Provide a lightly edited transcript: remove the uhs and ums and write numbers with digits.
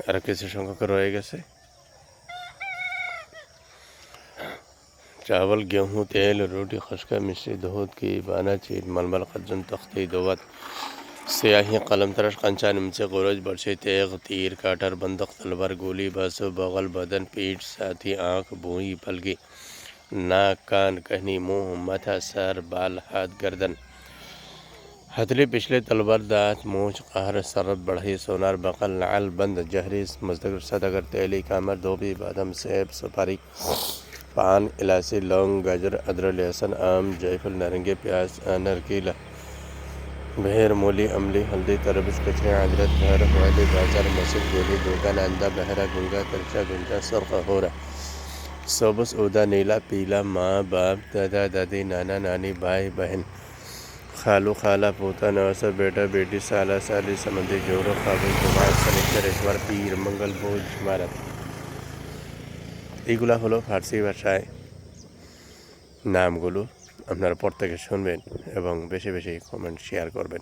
আর কিছু সংখ্যক রয়ে গেছে। चावल गेहूँ तेल रोटी खशका मिश्री दूध की बाना चीर मलमल खजन तख्ती दोवत स्याही कलम तरश कंचा निमसे गुरज बरछे तेग तीर काटर बंदूक तलवार गोली बासु बगल बदन पीठ साथी आँख भूई पलकी नाक कान कहनी मुंह माथा सर बाल हाथ गर्दन हथली पिछले तलवार दांत मूछ कहर सरत बढ़ई सोनार बकल नाल बंद जहरी मजदगर सदगर तेली कामर धोबी बादाम सेब सुपारी पान इलायची लौंग गाजर अदरक लहसुन आम जायफल नारंगी प्याज नरकीला भेड़ मूली अमली हल्दी तरबूज कचरे अदरक घर वाली बाजार मस्जिद गोली दुकान अंडा बहरा गुंगा तरचा गुंजा सुर्ख होरा सबुज उदा नीला पीला माँ बाप दादा दादी नाना नानी भाई बहन खालू खाला पोता नौसा बेटा बेटी साला साली समंदी जोरो खाबू जुमार शनिचर इतवार पीर मंगल बोझ मारत এইগুলা হলো ফার্সি ভাষায় নামগুলো। আপনারা প্রত্যেকে শুনবেন এবং বেশি বেশি কমেন্ট শেয়ার করবেন।